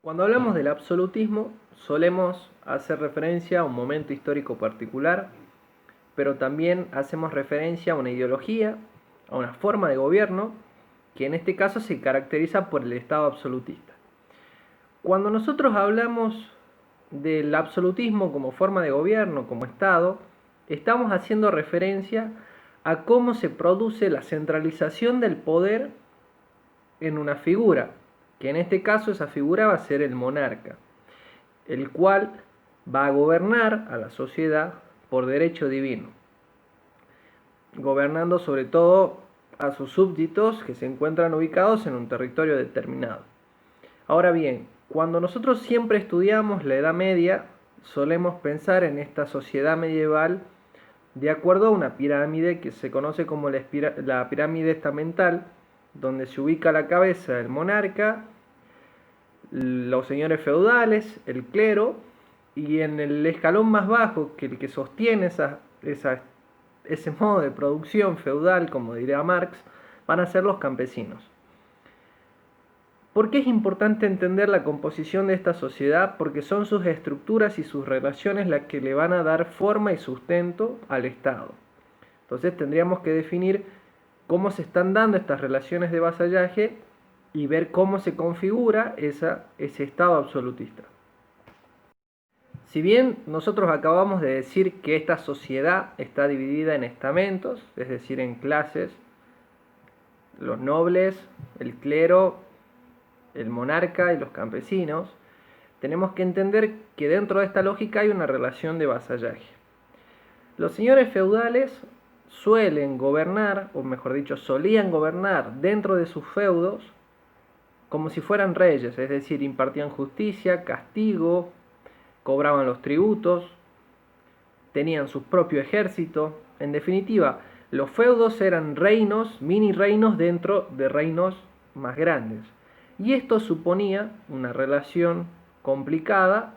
Cuando hablamos del absolutismo, solemos hacer referencia a un momento histórico particular, pero también hacemos referencia a una ideología, a una forma de gobierno, que en este caso se caracteriza por el Estado absolutista. Cuando nosotros hablamos del absolutismo como forma de gobierno, como Estado, estamos haciendo referencia a cómo se produce la centralización del poder en una figura, que en este caso esa figura va a ser el monarca, el cual va a gobernar a la sociedad por derecho divino, gobernando sobre todo a sus súbditos que se encuentran ubicados en un territorio determinado. Ahora bien, cuando nosotros siempre estudiamos la Edad Media, solemos pensar en esta sociedad medieval de acuerdo a una pirámide que se conoce como la pirámide estamental, donde se ubica la cabeza del monarca, los señores feudales, el clero, y en el escalón más bajo, que el que sostiene ese modo de producción feudal, como diría Marx, van a ser los campesinos. ¿Por qué es importante entender la composición de esta sociedad? Porque son sus estructuras y sus relaciones las que le van a dar forma y sustento al Estado. Entonces tendríamos que definir cómo se están dando estas relaciones de vasallaje y ver cómo se configura ese Estado absolutista. Si bien nosotros acabamos de decir que esta sociedad está dividida en estamentos, es decir, en clases, los nobles, el clero, el monarca y los campesinos, tenemos que entender que dentro de esta lógica hay una relación de vasallaje. Los señores feudales suelen gobernar, o mejor dicho, solían gobernar dentro de sus feudos como si fueran reyes, es decir, impartían justicia, castigo, cobraban los tributos, tenían su propio ejército. En definitiva, los feudos eran reinos, mini reinos dentro de reinos más grandes. Y esto suponía una relación complicada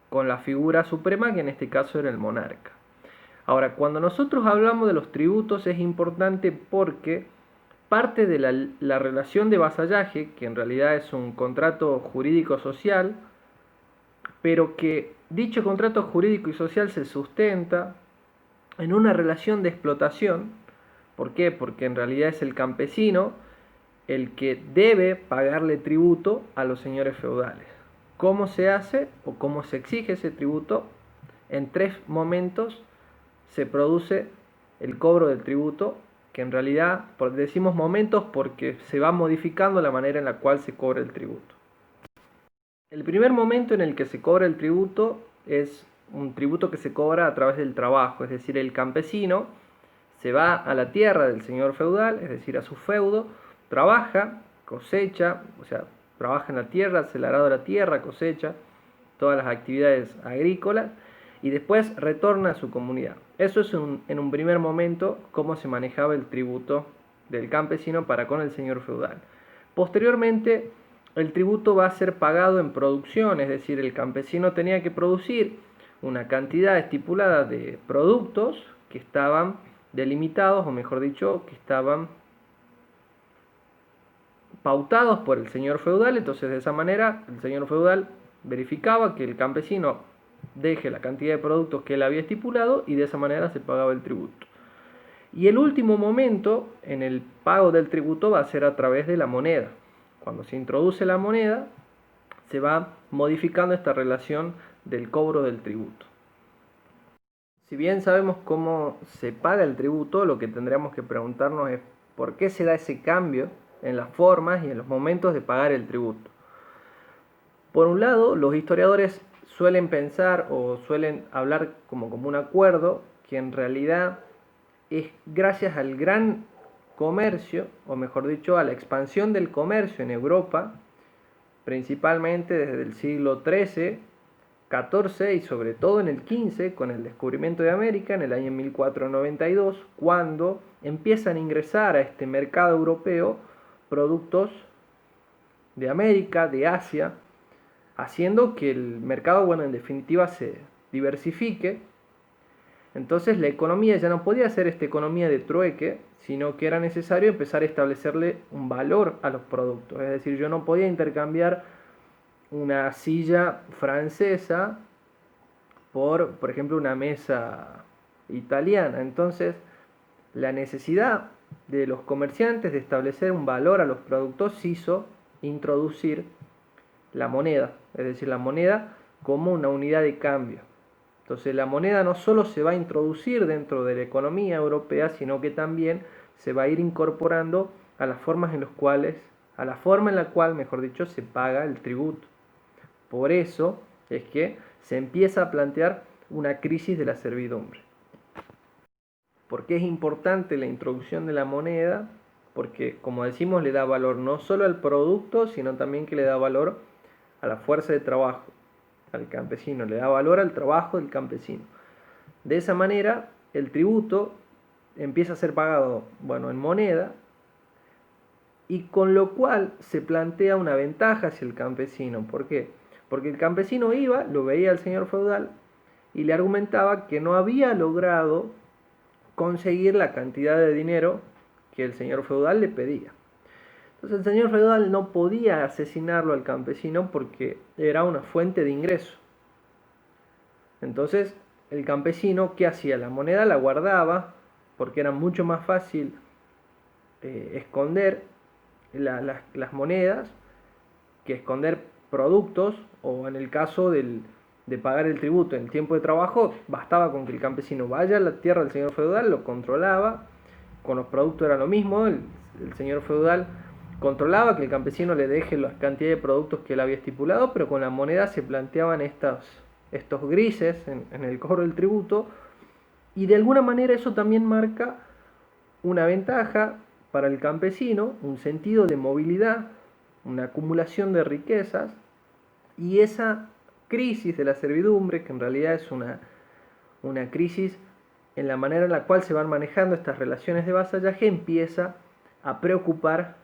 con la figura suprema, que en este caso era el monarca. Ahora, cuando nosotros hablamos de los tributos es importante porque parte de la relación de vasallaje, que en realidad es un contrato jurídico social, pero que dicho contrato jurídico y social se sustenta en una relación de explotación. ¿Por qué? Porque en realidad es el campesino el que debe pagarle tributo a los señores feudales. ¿Cómo se hace o cómo se exige ese tributo? En tres momentos se produce el cobro del tributo, que en realidad decimos momentos porque se va modificando la manera en la cual se cobra el tributo. El primer momento en el que se cobra el tributo es un tributo que se cobra a través del trabajo, es decir, el campesino se va a la tierra del señor feudal, es decir, a su feudo, trabaja, cosecha, o sea, trabaja en la tierra, hace el arado de la tierra, cosecha, todas las actividades agrícolas, y después retorna a su comunidad. Eso es en un primer momento cómo se manejaba el tributo del campesino para con el señor feudal. Posteriormente, el tributo va a ser pagado en producción, es decir, el campesino tenía que producir una cantidad estipulada de productos que estaban delimitados, o mejor dicho, que estaban pautados por el señor feudal. Entonces, de esa manera, el señor feudal verificaba que el campesino deje la cantidad de productos que él había estipulado y de esa manera se pagaba el tributo. Y el último momento en el pago del tributo va a ser a través de la moneda. Cuando se introduce la moneda, se va modificando esta relación del cobro del tributo. Si bien sabemos cómo se paga el tributo, lo que tendríamos que preguntarnos es por qué se da ese cambio en las formas y en los momentos de pagar el tributo. Por un lado, los historiadores suelen pensar o suelen hablar como un acuerdo que en realidad es gracias al gran comercio, o mejor dicho, a la expansión del comercio en Europa, principalmente desde el siglo XIII, XIV y sobre todo en el XV, con el descubrimiento de América en el año 1492, cuando empiezan a ingresar a este mercado europeo productos de América, de Asia, haciendo que el mercado, bueno, en definitiva se diversifique. Entonces la economía ya no podía ser esta economía de trueque, sino que era necesario empezar a establecerle un valor a los productos. Es decir, yo no podía intercambiar una silla francesa por ejemplo, una mesa italiana. Entonces, la necesidad de los comerciantes de establecer un valor a los productos hizo introducir la moneda, es decir, la moneda como una unidad de cambio. Entonces, la moneda no solo se va a introducir dentro de la economía europea, sino que también se va a ir incorporando a las formas en las cuales, a la forma en la cual, mejor dicho, se paga el tributo. Por eso es que se empieza a plantear una crisis de la servidumbre. ¿Por qué es importante la introducción de la moneda? Porque, como decimos, le da valor no solo al producto, sino también que le da valor a la fuerza de trabajo, al campesino, le da valor al trabajo del campesino. De esa manera, el tributo empieza a ser pagado, en moneda, y con lo cual se plantea una ventaja hacia el campesino. ¿Por qué? Porque el campesino iba, lo veía al señor feudal y le argumentaba que no había logrado conseguir la cantidad de dinero que el señor feudal le pedía. Entonces el señor feudal no podía asesinarlo al campesino porque era una fuente de ingreso. Entonces el campesino, ¿qué hacía? La moneda la guardaba porque era mucho más fácil esconder las monedas que esconder productos, o en el caso de pagar el tributo en el tiempo de trabajo, bastaba con que el campesino vaya a la tierra del señor feudal, lo controlaba. Con los productos era lo mismo, el señor feudal controlaba que el campesino le deje la cantidad de productos que él había estipulado, pero con la moneda se planteaban estos grises en el cobro del tributo, y de alguna manera eso también marca una ventaja para el campesino, un sentido de movilidad, una acumulación de riquezas, y esa crisis de la servidumbre, que en realidad es una crisis en la manera en la cual se van manejando estas relaciones de vasallaje, empieza a preocupar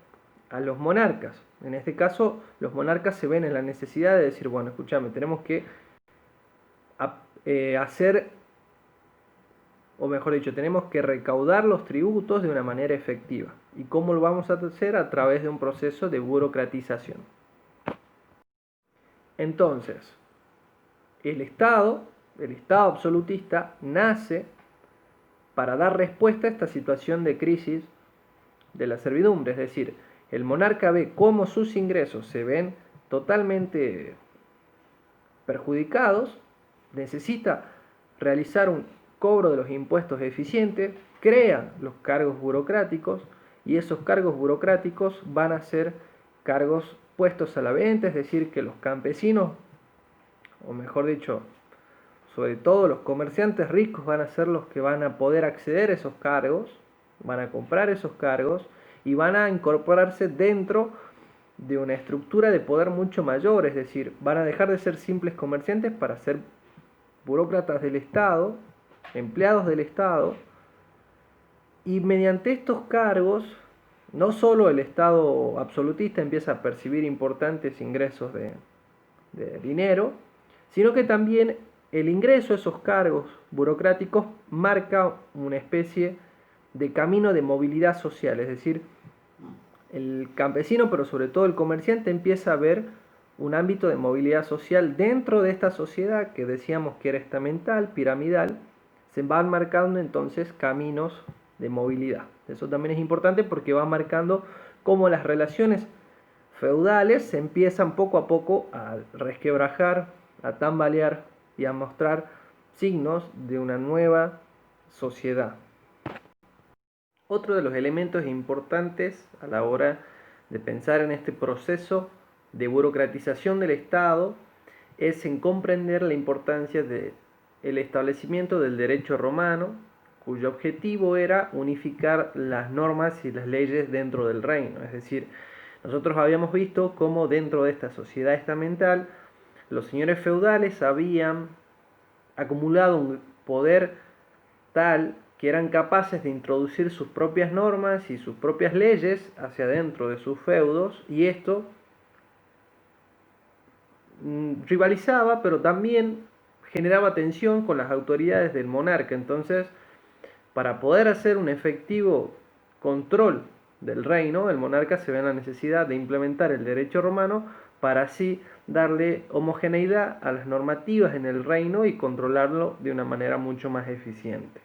a los monarcas. En este caso, los monarcas se ven en la necesidad de decir, bueno, escúchame, tenemos que hacer, o mejor dicho, tenemos que recaudar los tributos de una manera efectiva. ¿Y cómo lo vamos a hacer? A través de un proceso de burocratización. Entonces, el Estado absolutista nace para dar respuesta a esta situación de crisis de la servidumbre. Es decir, el monarca ve cómo sus ingresos se ven totalmente perjudicados, necesita realizar un cobro de los impuestos eficiente, crea los cargos burocráticos, y esos cargos burocráticos van a ser cargos puestos a la venta, es decir, que los campesinos, o mejor dicho, sobre todo los comerciantes ricos, van a ser los que van a poder acceder a esos cargos, van a comprar esos cargos y van a incorporarse dentro de una estructura de poder mucho mayor, es decir, van a dejar de ser simples comerciantes para ser burócratas del Estado, empleados del Estado, y mediante estos cargos, no solo el Estado absolutista empieza a percibir importantes ingresos de dinero, sino que también el ingreso a esos cargos burocráticos marca una especie de camino de movilidad social, es decir, el campesino, pero sobre todo el comerciante, empieza a ver un ámbito de movilidad social dentro de esta sociedad que decíamos que era estamental, piramidal. Se van marcando entonces caminos de movilidad. Eso también es importante porque va marcando cómo las relaciones feudales se empiezan poco a poco a resquebrajar, a tambalear y a mostrar signos de una nueva sociedad. Otro de los elementos importantes a la hora de pensar en este proceso de burocratización del Estado es en comprender la importancia del establecimiento del derecho romano, cuyo objetivo era unificar las normas y las leyes dentro del reino. Es decir, nosotros habíamos visto cómo dentro de esta sociedad estamental los señores feudales habían acumulado un poder tal que eran capaces de introducir sus propias normas y sus propias leyes hacia dentro de sus feudos, y esto rivalizaba, pero también generaba tensión con las autoridades del monarca. Entonces, para poder hacer un efectivo control del reino, el monarca se ve en la necesidad de implementar el derecho romano para así darle homogeneidad a las normativas en el reino y controlarlo de una manera mucho más eficiente.